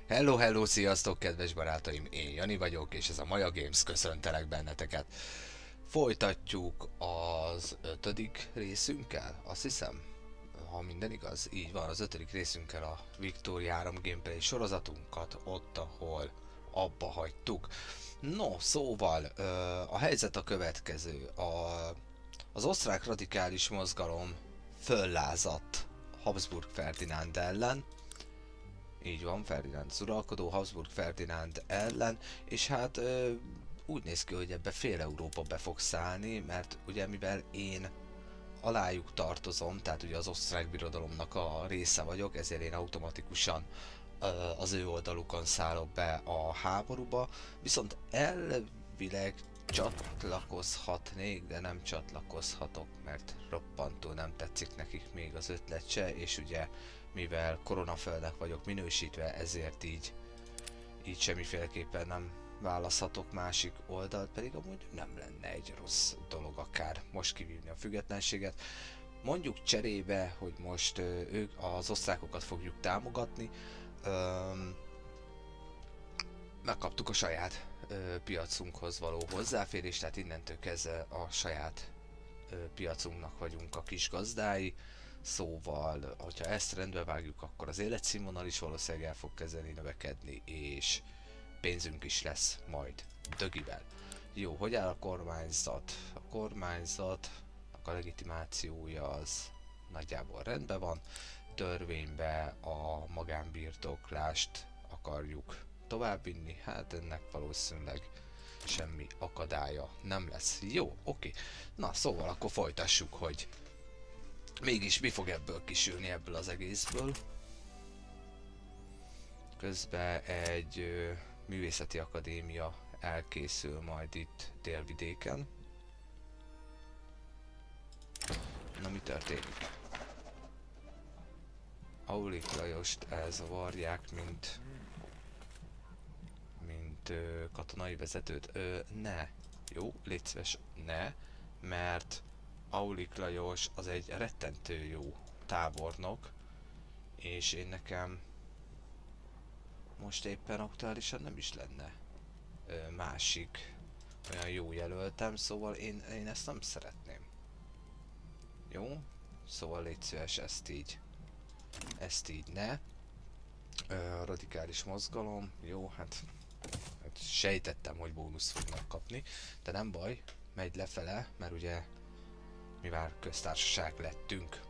Hello, hello, sziasztok, kedves barátaim! Én Jani vagyok, és ez a Maja Games, köszöntelek benneteket. Folytatjuk az ötödik részünkkel, azt hiszem. Ha minden igaz, így van, az ötödik részünkkel a Victoria 3 gameplay sorozatunkat, ott, ahol abba hagytuk. No, szóval, a helyzet a következő. Az osztrák radikális mozgalom föllázadt Habsburg Ferdinánd ellen, így van, Ferdinánd az uralkodó, Habsburg Ferdinánd ellen, és hát úgy néz ki, hogy ebbe fél Európa be fog szállni, mert ugye mivel én alájuk tartozom, tehát ugye az osztrák birodalomnak a része vagyok, ezért én automatikusan az ő oldalukon szállok be a háborúba, viszont elvileg csatlakozhatnék, de nem csatlakozhatok, mert roppantól nem tetszik nekik még az ötlet se, és ugye mivel koronaföldnek vagyok minősítve, ezért így semmiféleképpen nem választhatok másik oldalt, pedig amúgy nem lenne egy rossz dolog akár most kivívni a függetlenséget. Mondjuk cserébe, hogy most ők az osztrákokat fogjuk támogatni, megkaptuk a saját piacunkhoz való hozzáférést, tehát innentől kezdve a saját piacunknak vagyunk a kis gazdái, szóval, hogyha ezt rendbe vágjuk, akkor az életszínvonal is valószínűleg el fog kezdeni növekedni, és pénzünk is lesz majd dögivel. Jó, hogy áll a kormányzat? A kormányzatnak a legitimációja az nagyjából rendben van, törvénybe a magánbirtoklást akarjuk továbbvinni, hát ennek valószínűleg semmi akadálya nem lesz. Jó, oké. Na, szóval akkor folytassuk, hogy mégis mi fog ebből kisülni, ebből az egészből. Közben egy művészeti akadémia elkészül majd itt délvidéken. Na, mi történik? Aulik Lajost elzavarják, mint katonai vezetőt. Ne. Jó, légy szíves, ne. Mert Aulik Lajos az egy rettentő jó tábornok, és én nekem most éppen aktuálisan nem is lenne másik olyan jó jelöltem, szóval én ezt nem szeretném. Jó? Szóval légy szíves, ezt így ne. Radikális mozgalom, jó, hát sejtettem, hogy bónusz fognak kapni, de nem baj, megy lefele, mert ugye mivel köztársaság lettünk.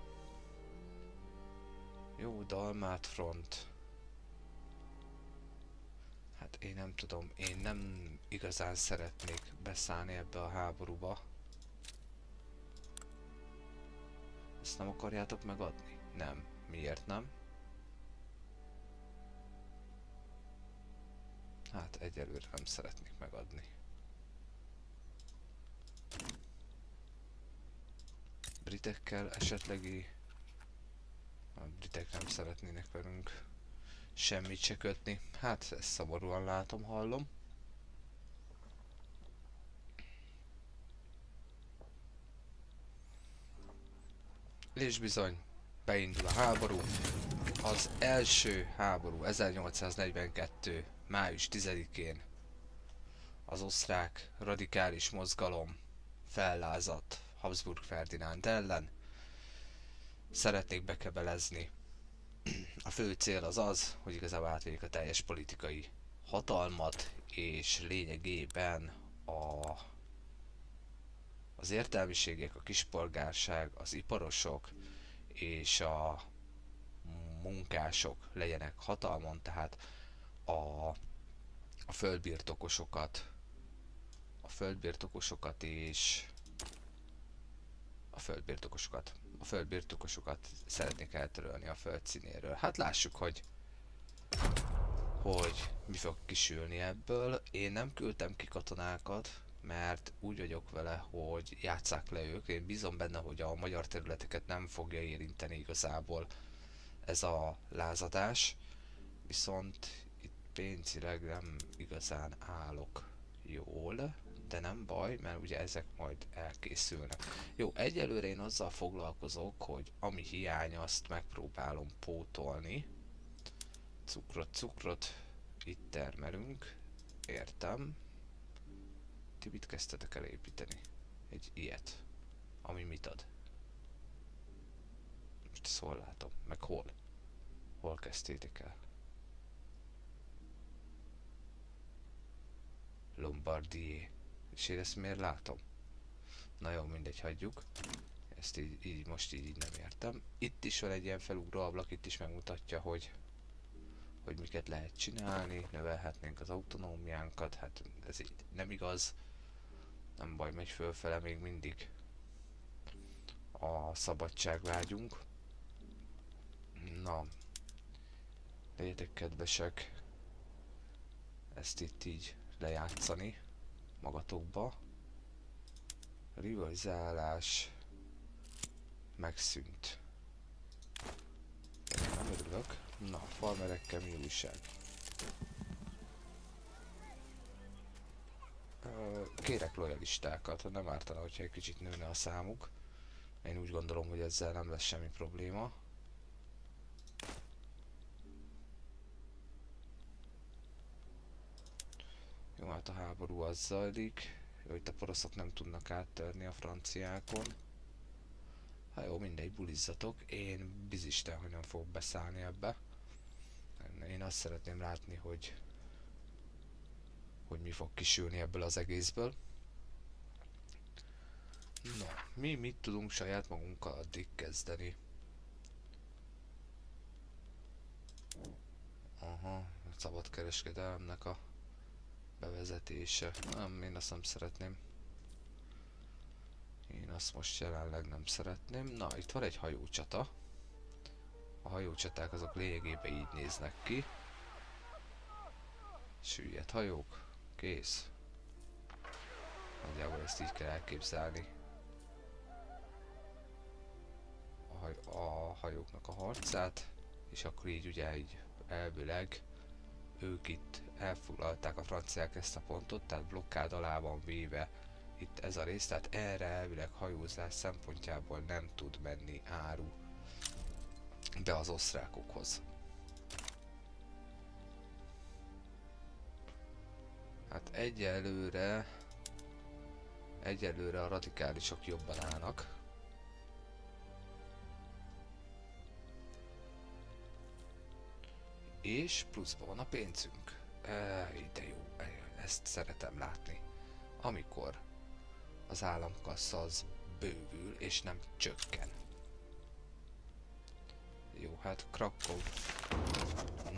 Jó, Dalmát front. Hát én nem tudom, én nem igazán szeretnék beszállni ebbe a háborúba. Ezt nem akarjátok megadni? Nem. Miért nem? Hát egyelőre nem szeretnék megadni. Britekkel esetlegi... A britek nem szeretnének velünk semmit se kötni. Hát ezt szomorúan látom, hallom. És bizony, beindul a háború. Az első háború 1842. május 10-én az osztrák radikális mozgalom fellázadt Habsburg Ferdinánd ellen. Szeretnék bekebelezni. A fő cél az az, hogy igazából átvegyék a teljes politikai hatalmat, és lényegében az értelmiségek, a kispolgárság, az iparosok és a munkások legyenek hatalmon, tehát a földbirtokosokat, és a földbirtokosokat szeretnék eltörölni a föld színéről. Hát lássuk, hogy mi fog kisülni ebből. Én nem küldtem ki katonákat, mert úgy vagyok vele, hogy játsszák le ők. Én bízom benne, hogy a magyar területeket nem fogja érinteni igazából ez a lázadás. Viszont itt pénzileg nem igazán állok jól, de nem baj, mert ugye ezek majd elkészülnek. Jó, egyelőre én azzal foglalkozok, hogy ami hiány, azt megpróbálom pótolni. Cukrot itt termelünk. Értem. Ti mit kezdtetek el építeni? Egy ilyet. Ami mit ad? Most ezt hol látom? Meg hol? Hol kezdtétek el? Lombardier. És én ezt miért látom? Na jó, mindegy, hagyjuk. Ezt így most így nem értem. Itt is van egy ilyen felugró ablak, itt is megmutatja, hogy miket lehet csinálni, növelhetnénk az autonómiánkat, hát ez így nem igaz. Nem baj, megy fölfele még mindig a szabadságvágyunk. Na, legyetek kedvesek ezt itt így lejátszani magatokba. Rivalizálás megszűnt. Én nem örülök. Na, farmerekkel mi újság? Kérek lojalistákat, nem ártana, hogyha egy kicsit nőne a számuk. Én úgy gondolom, hogy ezzel nem lesz semmi probléma. Jó, hát a háború az zajlik. Jó, itt a poroszok nem tudnak áttörni a franciákon. Hát jó, mindegy, bulizzatok. Én bizisten, hogy nem fogok beszállni ebbe. Én azt szeretném látni, hogy mi fog kisülni ebből az egészből. No, mi mit tudunk saját magunkkal addig kezdeni? Aha, a szabadkereskedelemnek a bevezetése. Nem, én azt nem szeretném. Én azt most jelenleg nem szeretném. Na, itt van egy hajócsata. A hajócsaták azok lényegében így néznek ki. Süllyedt hajók. Kész. Nagyjából ezt így kell elképzelni. A hajóknak a harcát. És akkor így ugye így elvileg ők itt elfoglalták a franciák ezt a pontot, tehát blokkád alá van véve itt ez a rész, tehát erre elvileg hajózás szempontjából nem tud menni áru be az osztrákokhoz. Hát egyelőre a radikálisok jobban állnak. És pluszban van a pénzünk. De jó, ezt szeretem látni. Amikor az államkassa az bővül és nem csökken. Jó, hát Krakow.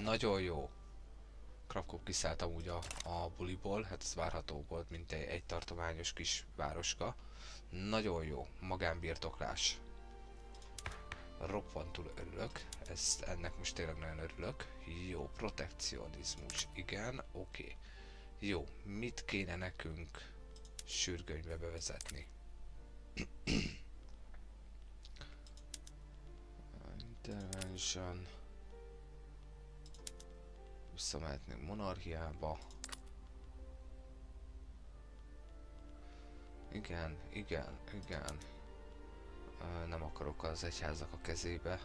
Nagyon jó. Krakow kiszállt amúgy a buliból, hát ez várható volt, mint egy tartományos kis városka. Nagyon jó, magánbirtoklás. Roppantul örülök, ennek most tényleg nagyon örülök. Jó, protekcionizmus, igen, oké. Jó, mit kéne nekünk sürgőnybe bevezetni? Intervention. Visszamehetnénk monarchiába. Igen. Nem akarok az egyházak a kezébe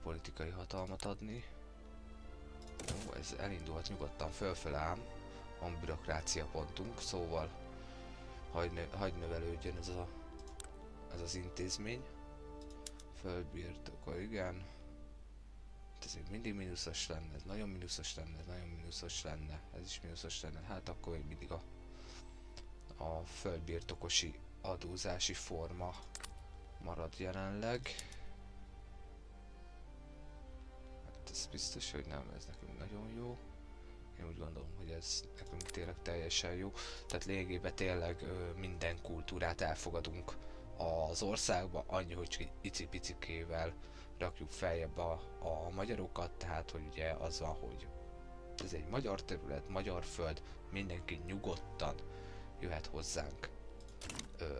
politikai hatalmat adni. Ó, ez elindulhat nyugodtan fölfele ám. Van bürokrácia pontunk, szóval hagy növelődjön ez az intézmény. Földbirtokol, igen. Ez még mindig mínuszos lenne, ez nagyon mínuszos lenne, ez is mínuszos lenne. Hát akkor még mindig a földbirtokosi adózási forma marad jelenleg. Hát ez biztos, hogy nem, ez nekünk nagyon jó. Én úgy gondolom, hogy ez nekünk tényleg teljesen jó. Tehát lényegében tényleg minden kultúrát elfogadunk az országba, annyi, hogy csak icipicikével rakjuk feljebb a magyarokat, tehát hogy ugye az van, hogy ez egy magyar terület, magyar föld, mindenki nyugodtan jöhet hozzánk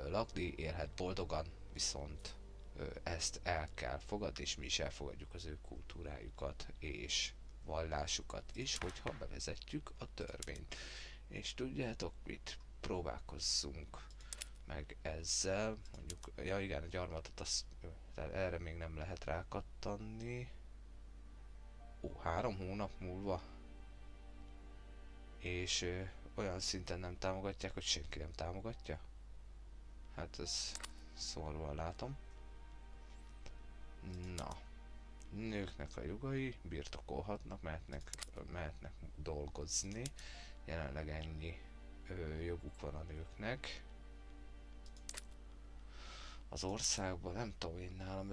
lakni, élhet boldogan, viszont ezt el kell fogadni, és mi is elfogadjuk az ő kultúrájukat és vallásukat is, hogyha bevezetjük a törvényt. És tudjátok mit? Próbálkozzunk meg ezzel, mondjuk, ja igen, a gyarmatot erre még nem lehet rákattanni. Ó, 3 hónap múlva és olyan szinten nem támogatják, hogy senki nem támogatja. Hát ez szomorúan látom. Na, nőknek a jogai, birtokolhatnak, mehetnek dolgozni. Jelenleg ennyi joguk van a nőknek. Az országban nem tudom én nálam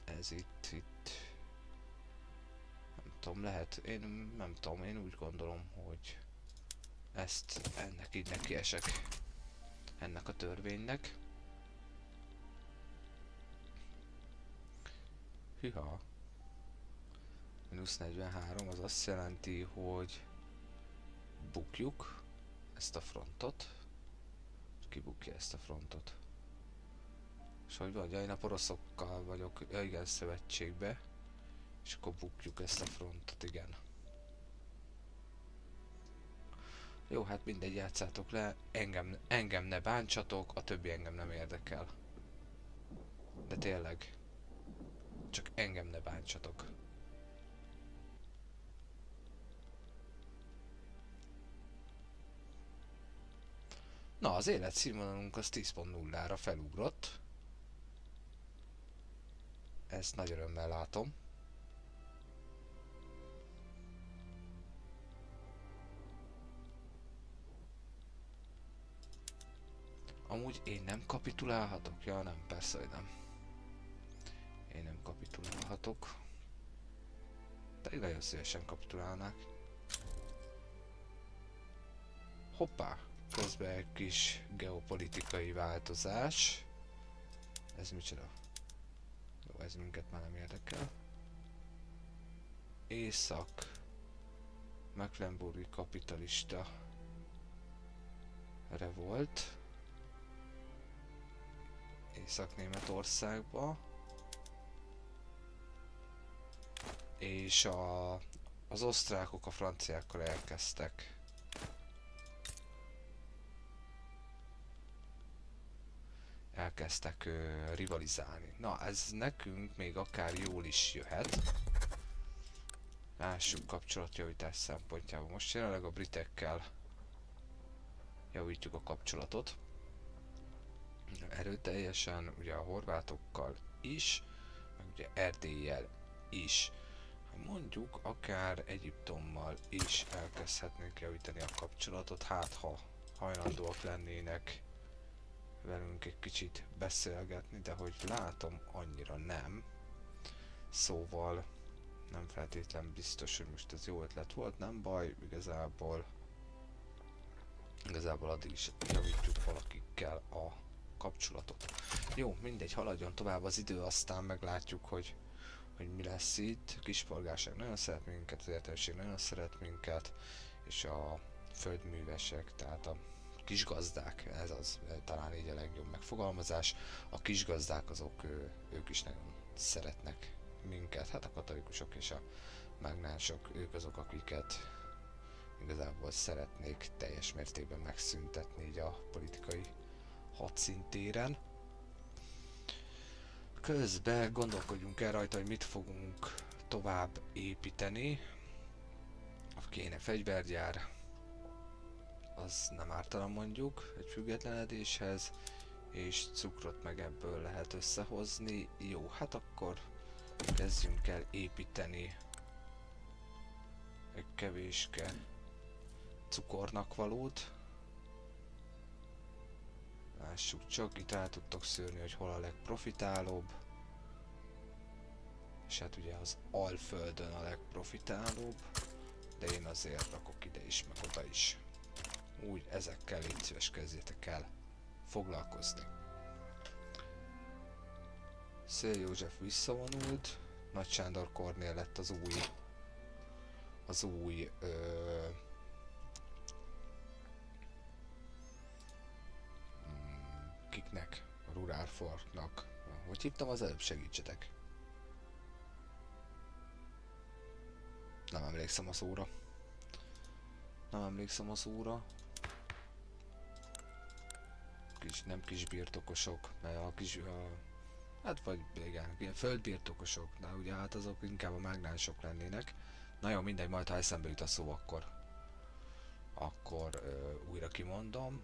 ez itt nem tudom, lehet, én nem tudom, én úgy gondolom, hogy ennek így nekiesek, ennek a törvénynek. Hűha. -43 az azt jelenti, hogy bukjuk ezt a frontot. Kibukja ezt a frontot. És hogy vagy, én a poroszokkal vagyok, ja igen, szövetségbe. És akkor bukjuk ezt a frontot, igen. Jó, hát mindegy, játszátok le, engem ne bántsatok, a többi engem nem érdekel. De tényleg, csak engem ne bántsatok. Na, az életszínvonalunk az 10.0-ra felugrott. Ezt nagy örömmel látom. Amúgy én nem kapitulálhatok? Ja nem, persze, hogy nem. Én nem kapitulálhatok. Pedig nagyon szívesen kapitulálnák. Hoppá! Közben egy kis geopolitikai változás. Ez micsoda? Jó, ez minket már nem érdekel. Észak Mecklenburgi kapitalista revolt. Észak-Németországba. És az osztrákok a franciákkal elkezdtek. Rivalizálni. Na, ez nekünk még akár jól is jöhet. Lássuk kapcsolatjavítás szempontjából. Most jelenleg a britekkel javítjuk a kapcsolatot. Erőteljesen, ugye a horvátokkal is, meg ugye Erdéllyel is. Mondjuk akár Egyiptommal is elkezdhetnénk javítani a kapcsolatot, hát ha hajlandóak lennének velünk egy kicsit beszélgetni, de hogy látom, annyira nem. Szóval nem feltétlen biztos, hogy most ez jó ötlet volt, nem baj, igazából addig is javítjuk valakikkel a kapcsolatot. Jó, mindegy, haladjon tovább az idő, aztán meglátjuk, hogy mi lesz itt. A kispolgárság nagyon szeret minket, az értelmiség nagyon szeret minket, és a földművesek, tehát a kisgazdák, ez az talán így a legjobb megfogalmazás. A kisgazdák azok, ők is nagyon szeretnek minket, hát a katolikusok és a mágnások, ők azok, akiket igazából szeretnék teljes mértékben megszüntetni így a politikai hadszintéren. Közben gondolkodjunk el rajta, hogy mit fogunk tovább építeni. Kéne fegyvergyár, az nem ártalan mondjuk egy függetlenedéshez, és cukrot meg ebből lehet összehozni. Jó, hát akkor kezdjünk el építeni egy kevéske cukornak valót. Lássuk csak, itt el tudtok szűrni, hogy hol a legprofitálóbb. És hát ugye az Alföldön a legprofitálóbb, de én azért rakok ide is, meg oda is. Úgy, ezekkel légy szíves, kezdjétek el foglalkozni. Szél József visszavonult, Nagy Sándor Kornél lett az új kiknek? A Rural Forknak. Hogy hívtam az előbb, segítsetek. Nem emlékszem a szóra. Nem kis birtokosok, mert hát vagy igen, ilyen földbirtokosok, de ugye hát azok inkább a mágnások lennének. Na jó, mindegy, majd ha eszembe jut a szó, akkor újra kimondom.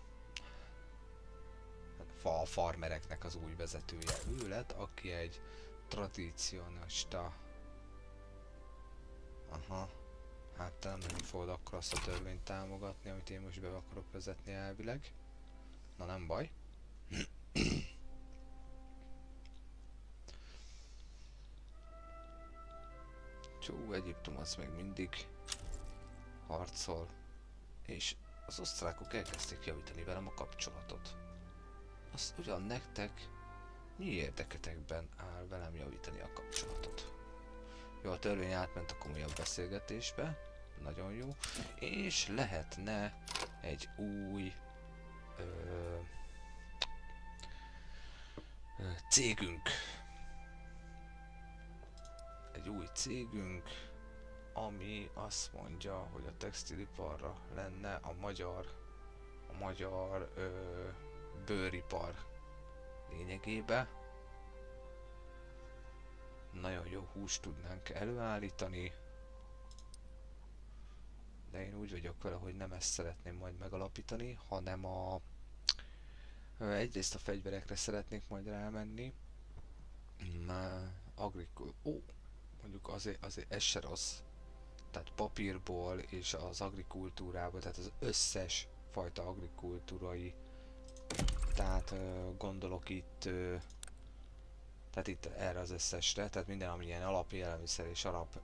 A farmereknek az új vezetője ő lett, aki egy tradicionalista. Aha. Hát te nem nagyon fogod akkor azt a törvényt támogatni, amit én most be akarok vezetni elvileg. Na nem baj. Csú, Egyiptom az még mindig harcol. És az osztrákok elkezdték javítani velem a kapcsolatot. Azt ugyan nektek mi érdeketekben áll velem javítani a kapcsolatot? Jó, a törvény átment a komolyabb beszélgetésbe. Nagyon jó. És lehetne egy új cégünk. Egy új cégünk, ami azt mondja, hogy a textiliparra lenne a magyar bőripar lényegében. Nagyon jó húst tudnánk előállítani, de én úgy vagyok vele, hogy nem ezt szeretném majd megalapítani, hanem egyrészt a fegyverekre szeretnék majd rámenni. Mondjuk azért ez se rossz. Tehát papírból és az agrikultúrából, tehát az összes fajta agrikultúrai, tehát gondolok itt, tehát itt erre az összesre, tehát minden, ami ilyen alapélelmiszer és alap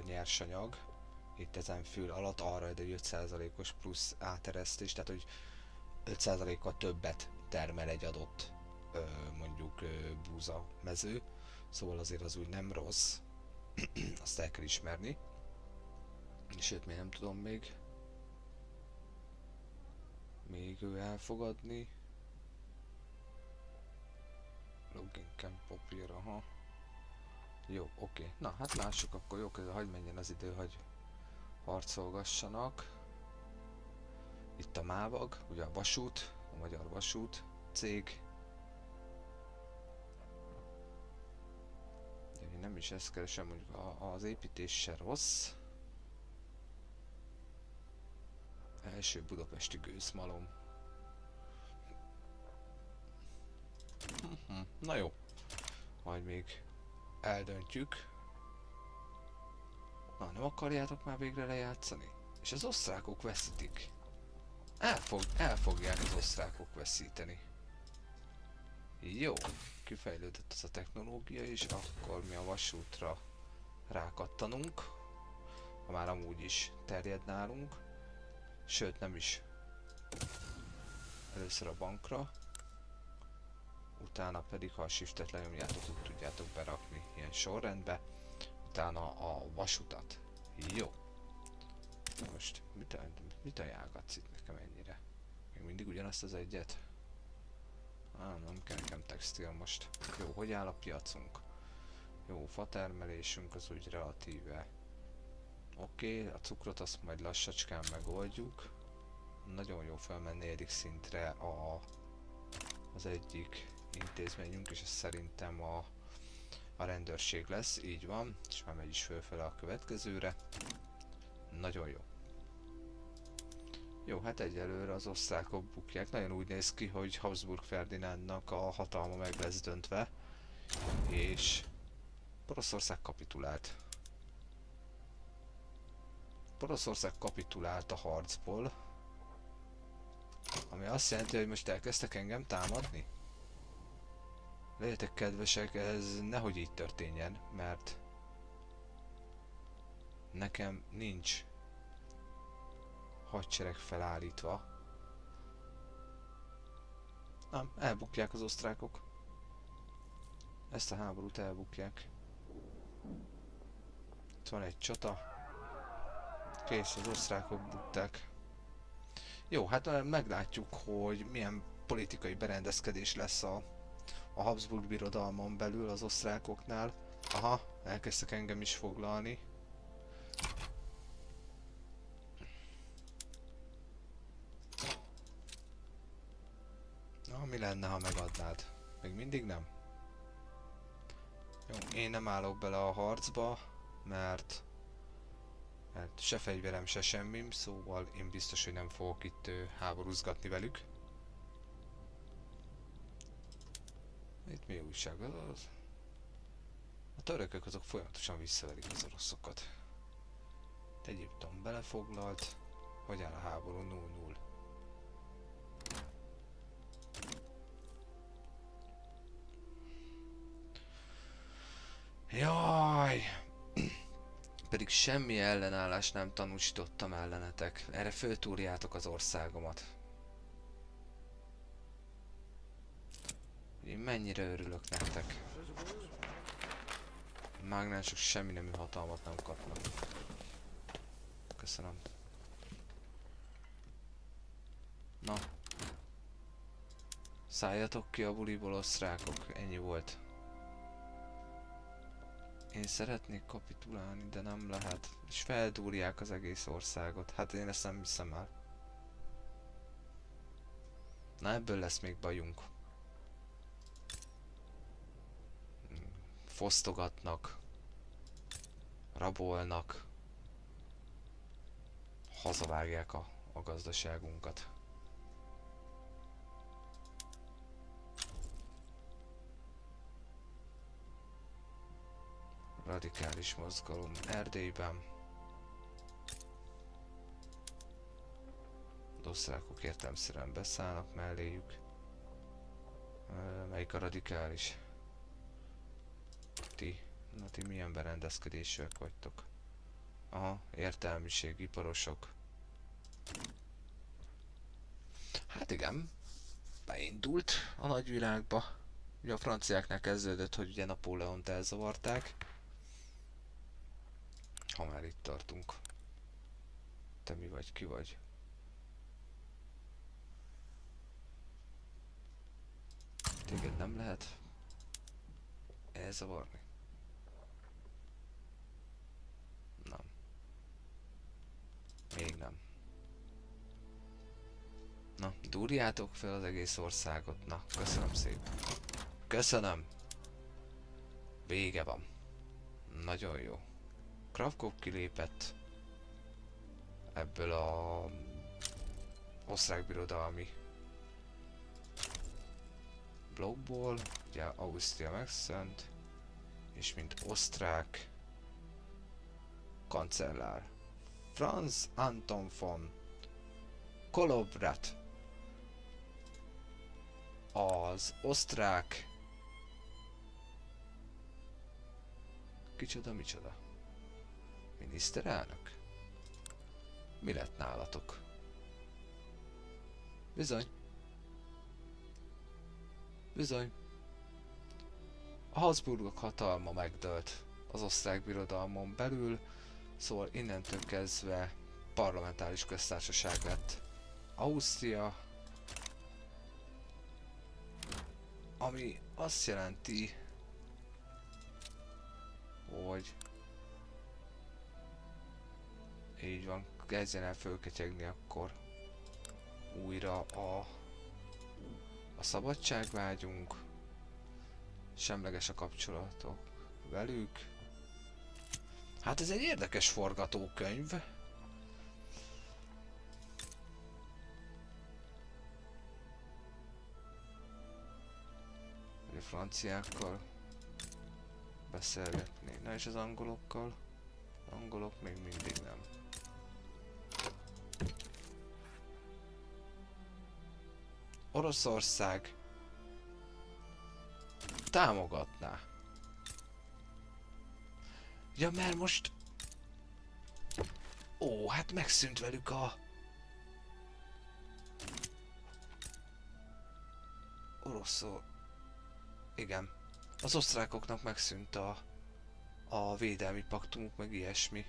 nyersanyag, itt ezen fül alatt arra egy 5%-os plusz áteresztés, tehát hogy 5%-kal többet termel egy adott mondjuk búza mező, szóval azért az úgy nem rossz, azt el kell ismerni. Sőt, még nem tudom még ő elfogadni. Login camp papír, aha. Jó, oké. Na, hát lássuk akkor, jó, közben hagyj menjen az idő, hogy harcolgassanak. Itt a mávag, ugye a vasút, a Magyar Vasút cég. De én nem is ezt keresem, mondjuk az építés se rossz. Első budapesti gőzmalom. Na jó, majd még eldöntjük. Na, nem akarjátok már végre lejátszani? És az osztrákok veszítik. El fogják az osztrákok veszíteni. Jó, kifejlődött az a technológia, és akkor mi a vasútra rákattanunk. Ha már amúgy is terjed nálunk. Sőt, nem is. Először a bankra. Utána pedig, ha a shiftet lenyomjátok, úgy tudjátok berakni ilyen sorrendbe. Utána a vasutat. Jó. Most mit ajánlgatsz itt nekem ennyire? Még mindig ugyanazt az egyet? Nem kell nekem textil most. Jó, hogy áll a piacunk? Jó, fatermelésünk az úgy relatíve. Oké, a cukrot azt majd lassacskán megoldjuk. Nagyon jó felmenni 4. szintre az egyik intézményünk, és ez szerintem a rendőrség lesz, így van, és már megy is fölfele a következőre. Nagyon jó. Jó, hát egyelőre az osztrákok bukják. Nagyon úgy néz ki, hogy Habsburg Ferdinándnak a hatalma meg lesz döntve, és Poroszország kapitulált. Poroszország kapitulált a harcból, ami azt jelenti, hogy most elkezdtek engem támadni. Legyetek kedvesek, ez nehogy így történjen, mert nekem nincs hadsereg felállítva. Nem, elbukják az osztrákok. Ezt a háborút elbukják. Itt van egy csata. Kész, az osztrákok bukták. Jó, hát meglátjuk, hogy milyen politikai berendezkedés lesz a Habsburg birodalmon belül az osztrákoknál. Aha, elkezdtek engem is foglalni. Na, mi lenne, ha megadnád? Még mindig nem? Jó, én nem állok bele a harcba, mert Se fegyverem, se semmim, szóval én biztos, hogy nem fogok itt háborúzgatni velük. Itt mi újság az? A törökök azok folyamatosan visszaverik az oroszokat. Egyiptom belefoglalt, hogy áll a háború 0-0. Jaj! Pedig semmi ellenállást nem tanúsítottam ellenetek. Erre föltúrjátok az országomat. Én mennyire örülök nektek. A mágnások semmi nemű hatalmat nem kapnak. Köszönöm. Na. Szálljatok ki a buliból, osztrákok. Ennyi volt. Én szeretnék kapitulálni, de nem lehet. És feldúrják az egész országot. Hát én ezt nem hiszem el. Na, ebből lesz még bajunk. Fosztogatnak. Rabolnak. Hazavágják a gazdaságunkat. Radikális mozgalom Erdélyben. Az osztrákok értelemszerűen beszállnak melléjük. Melyik a radikális? Ti milyen berendezkedésűek vagytok? Aha, értelmiség, iparosok. Hát igen, beindult a nagyvilágba. Ugye a franciáknál kezdődött, hogy ugye Napóleont elzavarták. Ha már itt tartunk. Te mi vagy, ki vagy? Téged nem lehet elzavarni. Nem. Még nem. Na, durjátok fel az egész országot. Na, köszönöm szépen. Köszönöm. Vége van. Nagyon jó. Kravkov kilépett ebből a osztrák birodalmi blokkból, ugye Ausztria megszűnt, és mint osztrák kancellár Franz Anton von Kolobrat az osztrák micsoda? Miniszterelnök? Mi lett nálatok? Bizony. Bizony. A Habsburgok hatalma megdőlt az osztrák birodalmon belül, szóval innentől kezdve parlamentáris köztársaság lett Ausztria, ami azt jelenti, hogy így van, kezdjen el fölketyegni akkor újra a szabadságvágyunk, semleges a kapcsolatok velük. Hát ez egy érdekes forgatókönyv. A franciákkal beszélgetni, na és az angolokkal? Az angolok még mindig nem. Oroszország támogatná. Ja, mert most... Ó, hát megszűnt velük oroszul. Igen. Az osztrákoknak megszűnt a védelmi paktumuk, meg ilyesmi.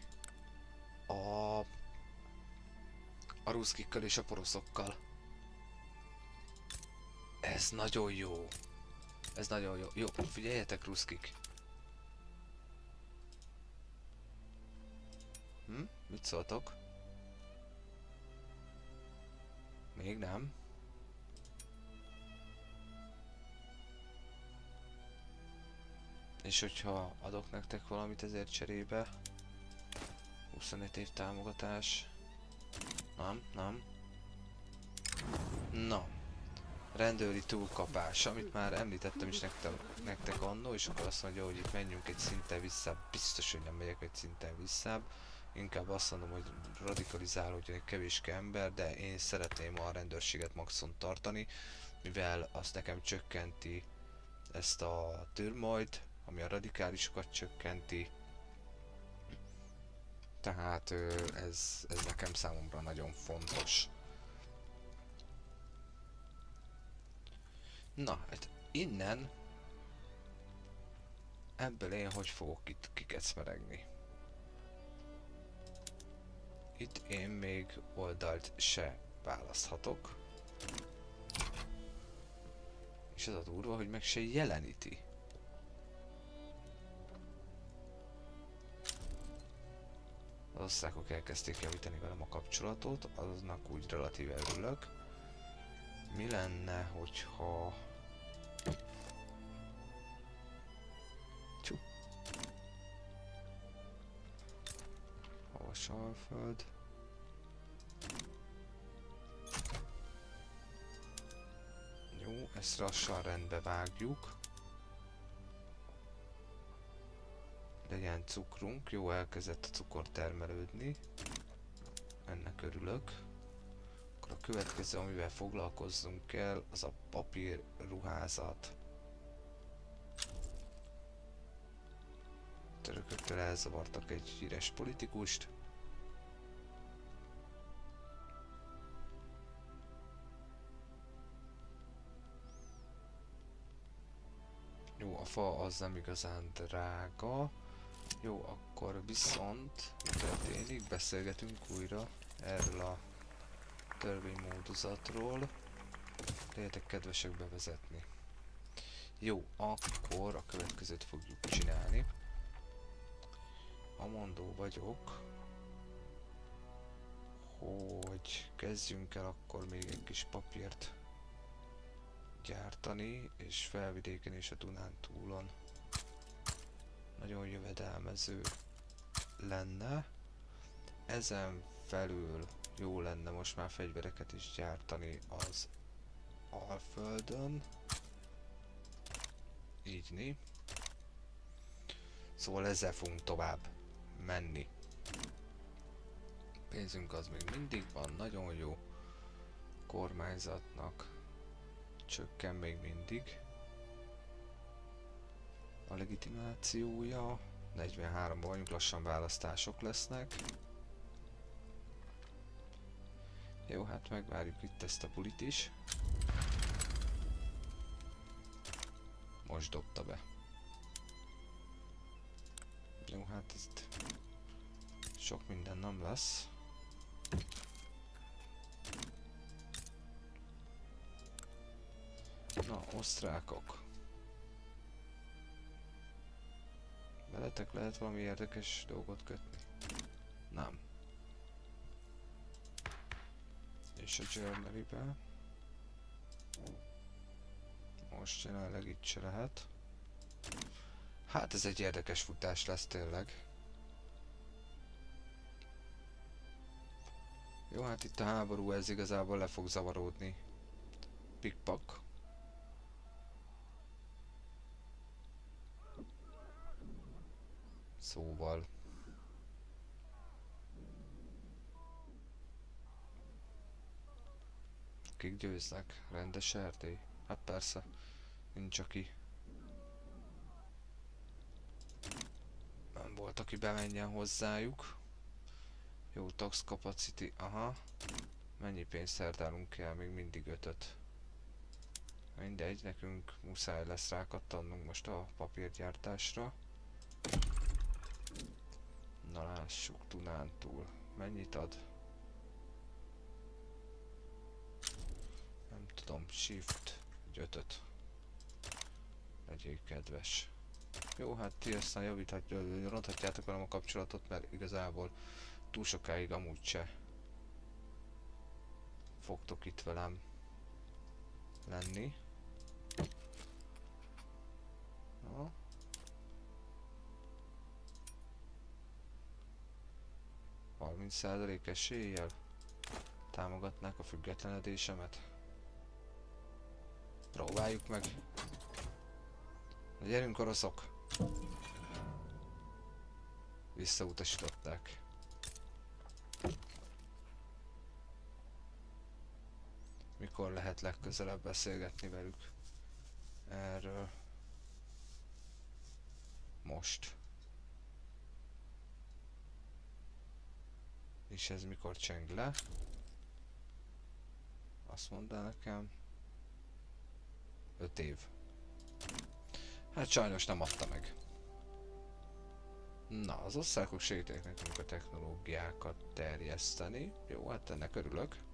A ruszkikkal és a poroszokkal. Ez nagyon jó. Ez nagyon jó. Jó, figyeljetek, ruszkik. Mit szóltok? Még nem. És hogyha adok nektek valamit ezért cserébe, 25 év támogatás. Nem, nem. Na. Rendőri túlkapás, amit már említettem is nektek annó, és akkor azt mondja, hogy itt menjünk egy szinten visszább. Biztos, hogy nem megyek egy szinten visszább. Inkább azt mondom, hogy radikalizálódjon egy kevéske ember, de én szeretném a rendőrséget maximum tartani, mivel azt nekem csökkenti ezt a türmoid, ami a radikálisokat csökkenti. Tehát ez nekem számomra nagyon fontos. Na, hát innen ebből én hogy fogok itt kikecmeregni? Itt én még oldalt se választhatok. És az a durva, hogy meg se jeleníti. Az osztrákok elkezdték javítani velem a kapcsolatot, aznak úgy relatíve örülök. Mi lenne, hogyha... Alföld. Jó, ezt lassan rendbe vágjuk. Legyen cukrunk, jó, elkezdett a cukor termelődni. Ennek örülök. Akkor a következő, amivel foglalkozzunk kell, az a papírruházat. Törököktől elzavartak egy híres politikust. Jó, a fa az nem igazán drága. Jó, akkor viszont mi történik? Beszélgetünk újra erről a törvénymódozatról. Legyetek kedvesek bevezetni. Jó, akkor a következőt fogjuk csinálni. Amondó vagyok, hogy kezdjünk el akkor még egy kis papírt gyártani, és felvidéken és a Dunántúlon nagyon jövedelmező lenne. Ezen felül jó lenne most már fegyvereket is gyártani az Alföldön. Ígyni. Szóval ezzel fogunk tovább menni. Pénzünk az még mindig van, nagyon jó. Kormányzatnak csökken még mindig a legitimációja. 43-ban vagyunk, lassan választások lesznek. Jó, hát megvárjuk itt ezt a bulit is. Most dobta be. Jó, hát itt sok minden nem lesz. Na, osztrákok. Veletek lehet valami érdekes dolgot kötni? Nem. És a Germany-be. Most jelenleg itt se lehet. Hát ez egy érdekes futás lesz tényleg. Jó, hát itt a háború, ez igazából le fog zavaródni. Pikpak. Szóval. Kik győznek? Rendes erdély? Hát persze. Nincs aki. Nem volt, aki bemenjen hozzájuk. Jó, tax capacity, aha. Mennyi pénzt szerdálunk kell? Még mindig 5-öt. Mindegy, nekünk muszáj lesz rákattannunk most a papírgyártásra. Na lássuk, Dunántúl. Mennyit ad? Nem tudom, shift, egy 5-öt. Legyél kedves. Jó, hát ti aztán ronthatjátok velem a kapcsolatot, mert igazából túl sokáig amúgy se fogtok itt velem lenni. Na. 30% eséllyel támogatnák a függetlenedésemet. Próbáljuk meg. Na gyerünk oroszok! Visszautasították. Mikor lehet legközelebb beszélgetni velük erről? Most. És ez mikor cseng le? Azt mondta nekem. 5 év. Hát sajnos nem adta meg. Na, az osztrákok segítenek nekünk a technológiákat terjeszteni. Jó, hát ennek örülök.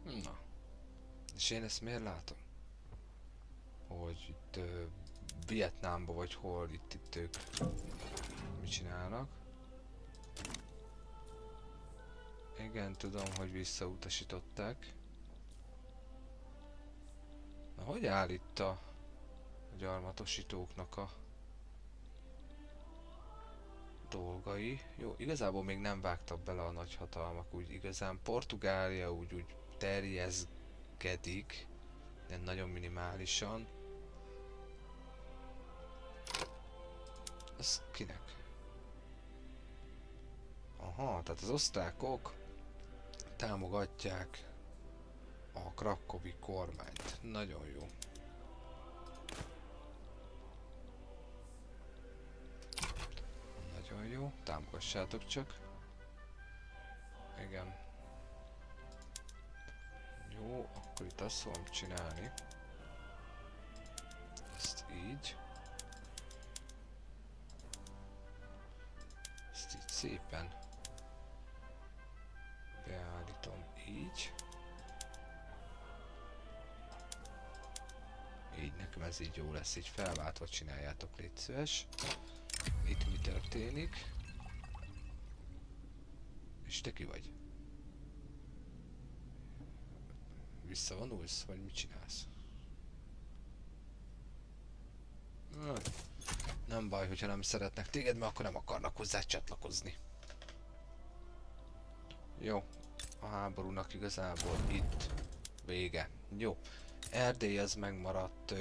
Na. És én ezt miért látom? Hogy itt Vietnámba vagy hol itt ők mit csinálnak. Igen, tudom, hogy visszautasították. Na, hogy áll itt a gyarmatosítóknak a dolgai? Jó, igazából még nem vágtak bele a nagyhatalmak, úgy igazán Portugália úgy terjeszkedik, de nagyon minimálisan. Ez kinek? Aha, tehát az osztrákok támogatják a krakowi kormányt. Nagyon jó. Nagyon jó, támogassátok csak. Igen. Jó, akkor itt azt fogom csinálni. Ezt így. Ezt így szépen beállítom így. Így nekem ez így jó lesz, így felváltva csináljátok, légy szíves. Itt mi történik? És te ki vagy? Visszavonulsz, vagy mit csinálsz? Nem baj, hogyha nem szeretnek téged, mert akkor nem akarnak hozzá csatlakozni. Jó, a háborúnak igazából itt vége. Jó, Erdély az megmaradt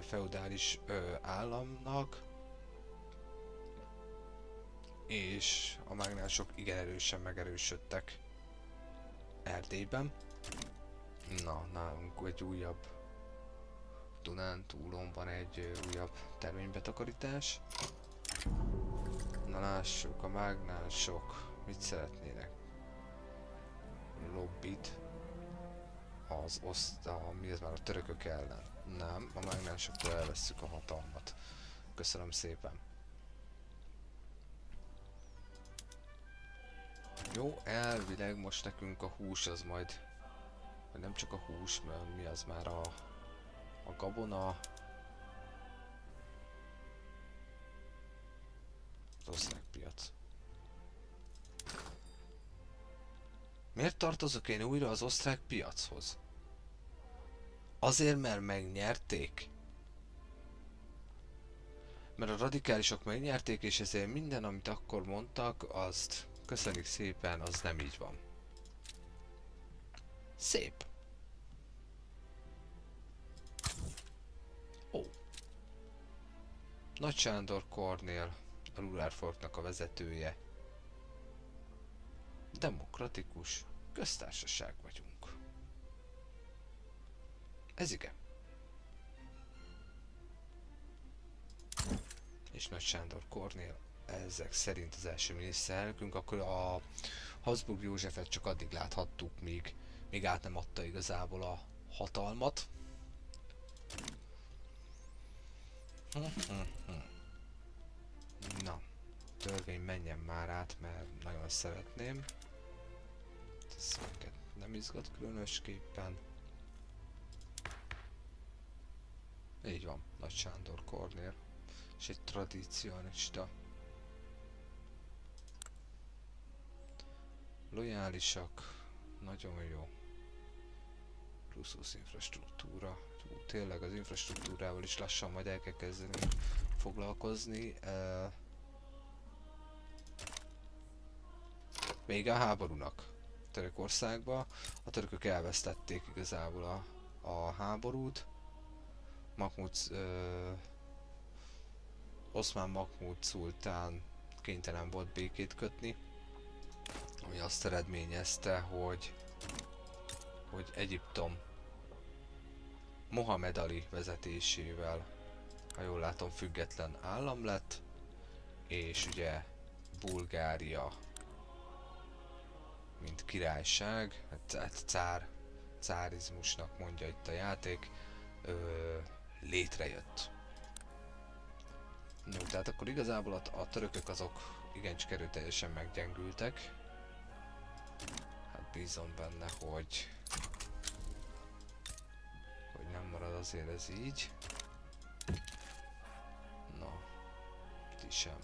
feudális államnak, és a mágnások igen erősen megerősödtek Erdélyben. Na, nálunk egy újabb Dunántúlon van egy újabb terménybetakarítás. Na lássuk, a mágnások mit szeretnének? Lobbit mi ez már a törökök ellen? Nem, a mágnásoktól elvesszük a hatalmat. Köszönöm szépen. Jó, elvileg most nekünk a hús az majd, vagy nem csak a hús, mert mi az már a gabona, az osztrák piac. Miért tartozok én újra az osztrák piachoz? Azért, mert megnyerték? Mert a radikálisok megnyerték, és ezért minden, amit akkor mondtak, azt köszönjük szépen, az nem így van. Szép. Ó. Nagy Sándor Kornél, a Rurárfolknak a vezetője. Demokratikus köztársaság vagyunk. Ez igen. És Nagy Sándor Kornél ezek szerint az első miniszterelnökünk, akkor a Habsburg Józsefet csak addig láthattuk, míg át nem adta igazából a hatalmat. Na, törvény menjen már át, mert nagyon szeretném. Ez minket nem izgat különösképpen. Így van, Nagy Sándor Kornél. És egy tradícionista. Lojálisak. Nagyon jó. úszós infrastruktúra. Tényleg az infrastruktúrával is lassan majd el kell kezdeni foglalkozni. Vége a háborúnak Törökországban. A törökök elvesztették igazából a háborút. Oszmán Mahmud szultán kénytelen volt békét kötni, ami azt eredményezte, hogy Egyiptom Mohamed Ali vezetésével, ha jól látom, független állam lett, és ugye Bulgária, mint királyság, cárizmusnak mondja itt a játék, létrejött. Jó, tehát akkor igazából a törökök azok igencsak erőteljesen meggyengültek. Hát bízom benne, hogy nem marad azért ez így. Na, ti sem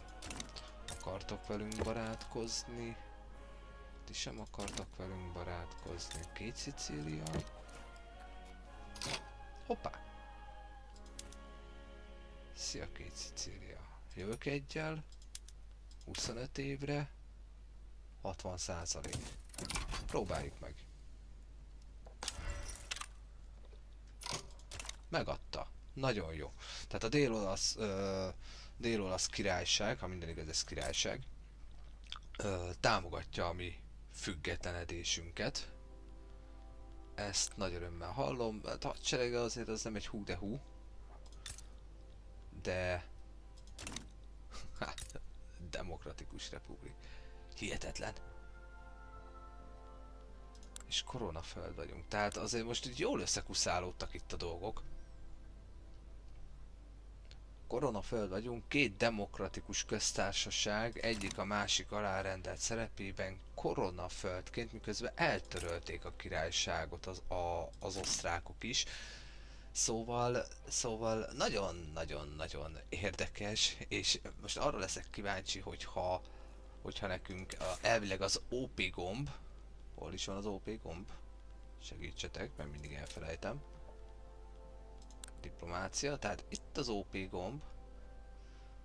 akartok velünk barátkozni. Ti sem akartak velünk barátkozni. Két Szicília. Hoppá! Szia, két Szicília. Jövök egyel. 25 évre. 60%. Próbáljuk meg. Megadta. Nagyon jó. Tehát a dél-olasz királyság, ha minden igaz, ez királyság, támogatja a mi függetlenedésünket. Ezt nagy örömmel hallom. A hadserege azért az nem egy hú de hú. De... Demokratikus republik. Hihetetlen. És koronaföld vagyunk. Tehát azért most így jól összekuszálódtak itt a dolgok. Koronaföld vagyunk, két demokratikus köztársaság, egyik a másik alárendelt szerepében koronaföldként, miközben eltörölték a királyságot az osztrákok is. Szóval nagyon-nagyon-nagyon érdekes, és most arra leszek kíváncsi, hogyha nekünk elvileg az OP gomb, hol is van az OP gomb? Segítsetek, mert mindig elfelejtem. Diplomácia, tehát itt az OP gomb,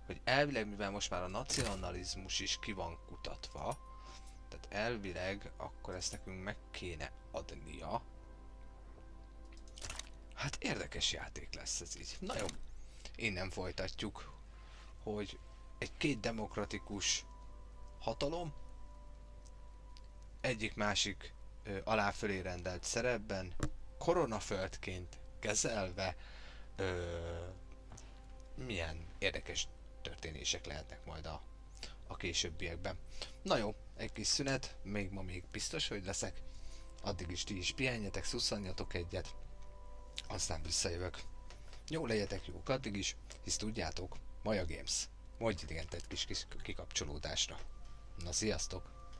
hogy elvileg, mivel most már a nacionalizmus is ki van kutatva, tehát elvileg akkor ezt nekünk meg kéne adnia. Hát érdekes játék lesz ez így. Na jó, innen folytatjuk, hogy két demokratikus hatalom, egyik-másik alá-fölé rendelt szerepben, koronaföldként kezelve, milyen érdekes történések lehetnek majd a későbbiekben. Na jó, egy kis szünet, még biztos, hogy leszek. Addig is ti is pihenjetek, szusszanjatok egyet, aztán visszajövök. Jó, legyetek jók addig is, hisz tudjátok, Maja Games. Mondj igent egy kis kikapcsolódásra. Na, sziasztok!